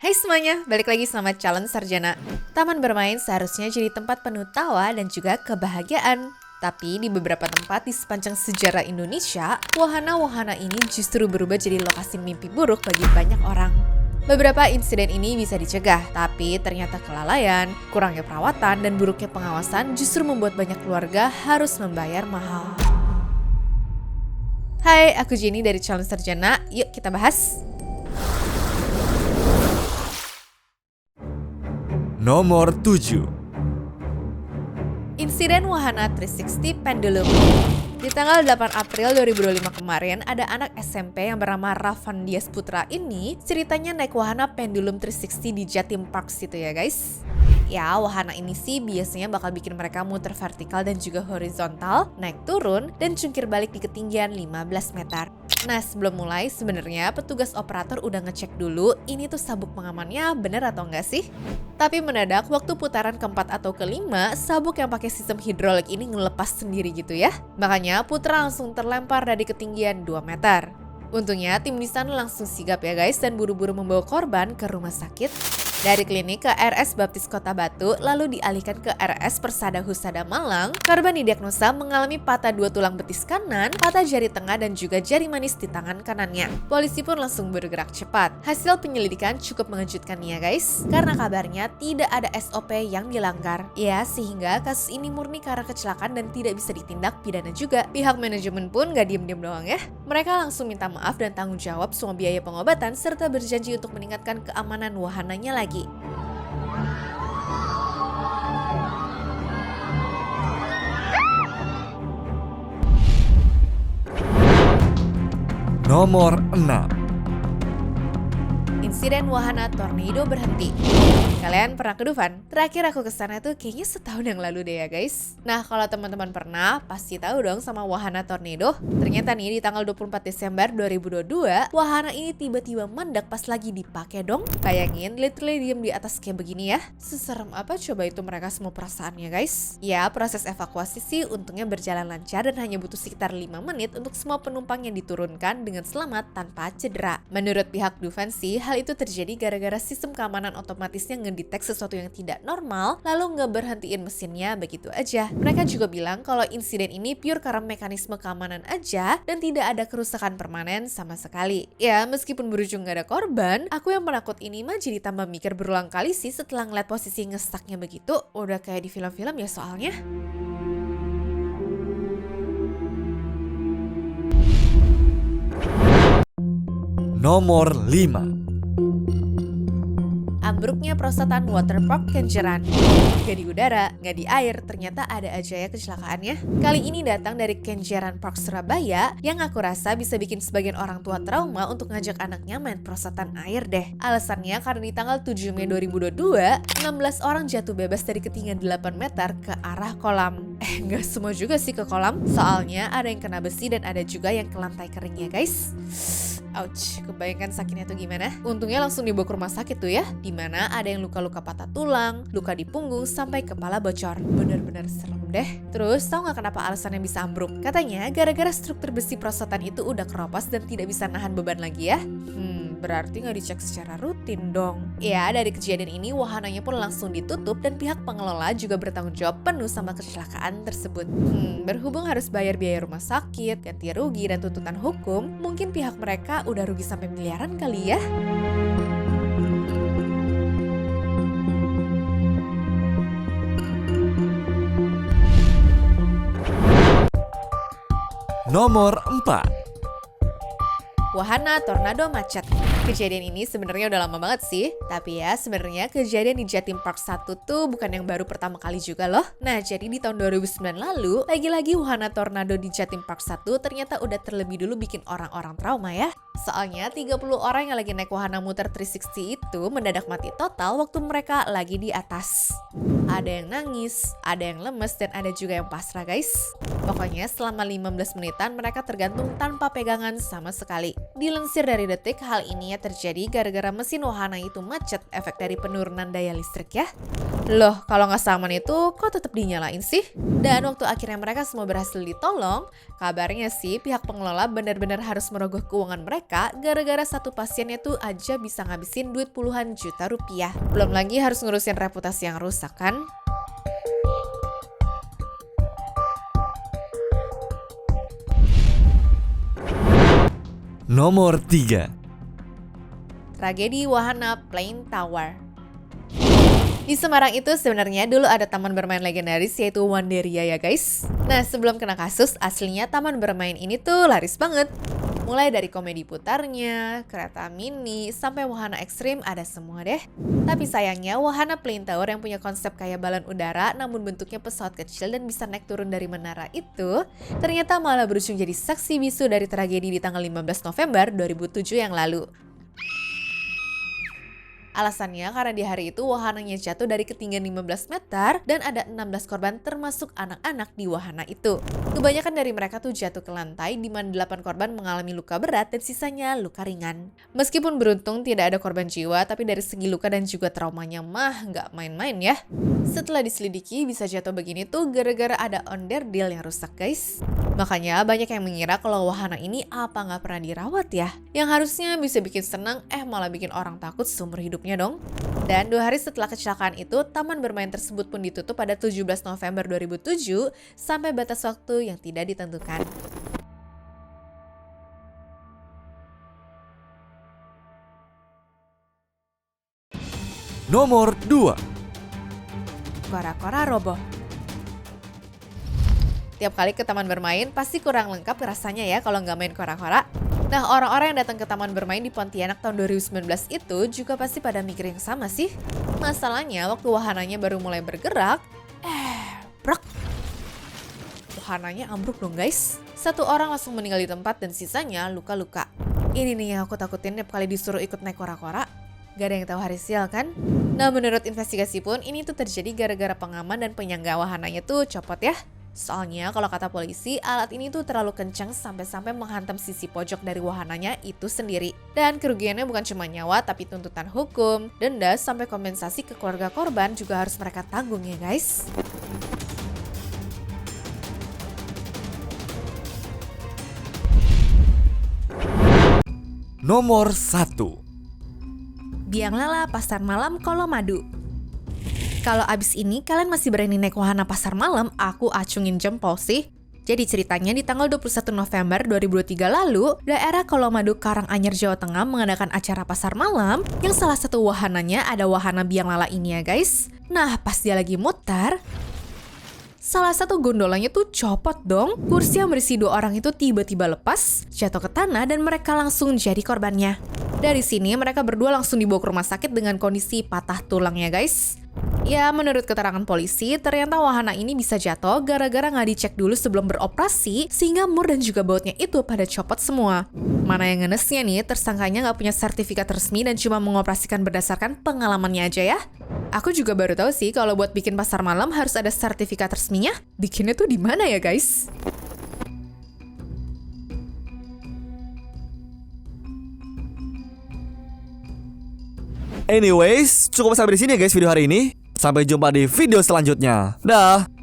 Hai semuanya, balik lagi sama calon sarjana. Taman bermain seharusnya jadi tempat penuh tawa dan juga kebahagiaan. Tapi di beberapa tempat di sepanjang sejarah Indonesia, wahana-wahana ini justru berubah jadi lokasi mimpi buruk bagi banyak orang. Beberapa insiden ini bisa dicegah, tapi ternyata kelalaian, kurangnya perawatan, dan buruknya pengawasan justru membuat banyak keluarga harus membayar mahal. Hai, aku Jenny dari Calon Sarjana. Yuk kita bahas. Nomor 7. Insiden wahana 360 Pendulum. Di tanggal 8 April 2025 kemarin, ada anak SMP yang bernama Ravan Dias Putra ini ceritanya naik wahana Pendulum 360 di Jatim Park situ ya guys. Ya, wahana ini sih biasanya bakal bikin mereka muter vertikal dan juga horizontal, naik turun, dan jungkir balik di ketinggian 15 meter. Nah, sebelum mulai sebenarnya petugas operator udah ngecek dulu ini tuh sabuk pengamannya bener atau enggak sih? Tapi mendadak waktu putaran keempat atau kelima, sabuk yang pakai sistem hidrolik ini ngelepas sendiri gitu ya. Makanya Putra langsung terlempar dari ketinggian 2 meter. Untungnya tim di sana langsung sigap ya guys dan buru-buru membawa korban ke rumah sakit. Dari klinik ke RS Baptis Kota Batu, lalu dialihkan ke RS Persada Husada Malang. Korban didiagnosa mengalami patah 2 tulang betis kanan, patah jari tengah dan juga jari manis di tangan kanannya. Polisi pun langsung bergerak cepat. Hasil penyelidikan cukup mengejutkan ya guys, karena kabarnya tidak ada SOP yang dilanggar. Ya, sehingga kasus ini murni karena kecelakaan dan tidak bisa ditindak pidana juga. Pihak manajemen pun gak diem-diem doang ya. Mereka langsung minta maaf dan tanggung jawab semua biaya pengobatan serta berjanji untuk meningkatkan keamanan wahananya lagi. Nomor 6. Insiden wahana tornado berhenti. Kalian pernah ke Dufan? Terakhir aku kesana tuh kayaknya setahun yang lalu deh ya guys. Nah, kalau teman-teman pernah, pasti tahu dong sama wahana tornado. Ternyata nih di tanggal 24 Desember 2022, wahana ini tiba-tiba mendadak pas lagi dipakai dong. Bayangin literally diem di atas kayak begini ya. Seserem apa coba itu mereka semua perasaannya guys? Ya, proses evakuasi sih untungnya berjalan lancar dan hanya butuh sekitar 5 menit untuk semua penumpang yang diturunkan dengan selamat tanpa cedera. Menurut pihak Dufan sih, hal itu terjadi gara-gara sistem keamanan otomatisnya ngedetek sesuatu yang tidak normal, lalu ngeberhentiin mesinnya begitu aja. Mereka juga bilang kalau insiden ini pure karena mekanisme keamanan aja dan tidak ada kerusakan permanen sama sekali. Ya, meskipun berujung gak ada korban, aku yang penakut ini mah jadi tambah mikir berulang kali sih setelah ngeliat posisi ngestaknya begitu. Udah kayak di film-film ya soalnya. Nomor 5. Ambruknya perosotan waterpark Kenjeran. Gak di udara, gak di air, ternyata ada aja ya kecelakaannya. Kali ini datang dari Kenjeran Park Surabaya, yang aku rasa bisa bikin sebagian orang tua trauma untuk ngajak anaknya main perosotan air deh. Alasannya karena di tanggal 7 Mei 2022, 16 orang jatuh bebas dari ketinggian 8 meter ke arah kolam. Gak semua juga sih ke kolam, soalnya ada yang kena besi dan ada juga yang ke lantai keringnya guys. Ouch, kebayangkan sakitnya tuh gimana? Untungnya langsung dibawa ke rumah sakit tuh ya, dimana ada yang luka-luka patah tulang, luka di punggung, sampai kepala bocor. Bener-bener serem deh. Terus tau gak kenapa alasannya bisa ambruk? Katanya gara-gara struktur besi perosotan itu udah keropos dan tidak bisa nahan beban lagi ya. Berarti nggak dicek secara rutin dong. Ya, dari kejadian ini wahananya pun langsung ditutup dan pihak pengelola juga bertanggung jawab penuh sama kecelakaan tersebut. Berhubung harus bayar biaya rumah sakit, ganti rugi, dan tuntutan hukum, mungkin pihak mereka udah rugi sampai miliaran kali ya. Nomor 4. Wahana tornado macet. Kejadian ini sebenarnya udah lama banget sih, tapi ya sebenarnya kejadian di Jatim Park 1 tuh bukan yang baru pertama kali juga loh. Nah, jadi di tahun 2009 lalu, lagi-lagi wahana tornado di Jatim Park 1 ternyata udah terlebih dulu bikin orang-orang trauma ya. Soalnya 30 orang yang lagi naik wahana muter 360 itu mendadak mati total waktu mereka lagi di atas. Ada yang nangis, ada yang lemes, dan ada juga yang pasrah guys. Pokoknya selama 15 menitan mereka tergantung tanpa pegangan sama sekali. Dilansir dari Detik, hal ini ya terjadi gara-gara mesin wahana itu macet, efek dari penurunan daya listrik ya. Loh, kalau nggak seaman itu kok tetap dinyalain sih? Dan waktu akhirnya mereka semua berhasil ditolong, kabarnya sih pihak pengelola benar-benar harus merogoh keuangan mereka gara-gara satu pasiennya tuh aja bisa ngabisin duit puluhan juta rupiah. Belum lagi harus ngurusin reputasi yang rusak kan? Nomor 3. Tragedi wahana Plain Tower. Di Semarang itu sebenarnya dulu ada taman bermain legendaris yaitu Wanderia ya guys. Nah sebelum kena kasus, aslinya taman bermain ini tuh laris banget. Mulai dari komedi putarnya, kereta mini, sampai wahana ekstrim ada semua deh. Tapi sayangnya wahana Plain Tower yang punya konsep kayak balon udara namun bentuknya pesawat kecil dan bisa naik turun dari menara itu ternyata malah berujung jadi saksi bisu dari tragedi di tanggal 15 November 2007 yang lalu. Alasannya karena di hari itu wahananya jatuh dari ketinggian 15 meter dan ada 16 korban termasuk anak-anak di wahana itu. Kebanyakan dari mereka tuh jatuh ke lantai di mana 8 korban mengalami luka berat dan sisanya luka ringan. Meskipun beruntung tidak ada korban jiwa, tapi dari segi luka dan juga traumanya mah nggak main-main ya. Setelah diselidiki bisa jatuh begini tuh gara-gara ada onderdil yang rusak guys. Makanya banyak yang mengira kalau wahana ini apa nggak pernah dirawat ya. Yang harusnya bisa bikin senang malah bikin orang takut seumur hidupnya dong. Dan 2 hari setelah kecelakaan itu, taman bermain tersebut pun ditutup pada 17 November 2007 sampai batas waktu yang tidak ditentukan. Nomor 2. Kora-kora roboh. Tiap kali ke taman bermain pasti kurang lengkap rasanya ya kalau nggak main kora-kora. Nah, orang-orang yang datang ke taman bermain di Pontianak tahun 2019 itu juga pasti pada mikir yang sama sih. Masalahnya waktu wahananya baru mulai bergerak, brok. Wahananya ambruk dong guys. 1 orang langsung meninggal di tempat dan sisanya luka-luka. Ini nih yang aku takutin tiap kali disuruh ikut naik kora-kora. Gak ada yang tahu hari sial kan? Nah, menurut investigasi pun ini tuh terjadi gara-gara pengaman dan penyangga wahananya tuh copot ya. Soalnya kalau kata polisi, alat ini tuh terlalu kencang sampai-sampai menghantam sisi pojok dari wahananya itu sendiri. Dan kerugiannya bukan cuma nyawa, tapi tuntutan hukum, denda, sampai kompensasi ke keluarga korban juga harus mereka tanggung ya guys. Nomor 1. Biang lala pasar malam Kolomadu. Kalau abis ini kalian masih berani naik wahana pasar malam, aku acungin jempol sih. Jadi ceritanya di tanggal 21 November 2023 lalu, daerah Kolomadu Karanganyar Jawa Tengah mengadakan acara pasar malam yang salah satu wahananya ada wahana biang lala ini ya guys. Nah pas dia lagi mutar, salah satu gondolanya tuh copot dong. Kursi yang berisi 2 orang itu tiba-tiba lepas, jatuh ke tanah dan mereka langsung jadi korbannya. Dari sini mereka berdua langsung dibawa ke rumah sakit dengan kondisi patah tulang ya guys. Ya menurut keterangan polisi, ternyata wahana ini bisa jatuh gara-gara nggak dicek dulu sebelum beroperasi sehingga mur dan juga bautnya itu pada copot semua. Mana yang ngenesnya nih, tersangkanya nggak punya sertifikat resmi dan cuma mengoperasikan berdasarkan pengalamannya aja ya. Aku juga baru tahu sih kalau buat bikin pasar malam harus ada sertifikat resminya. Bikinnya tuh di mana ya guys? Anyways, cukup sampai di sini ya guys video hari ini. Sampai jumpa di video selanjutnya. Dah.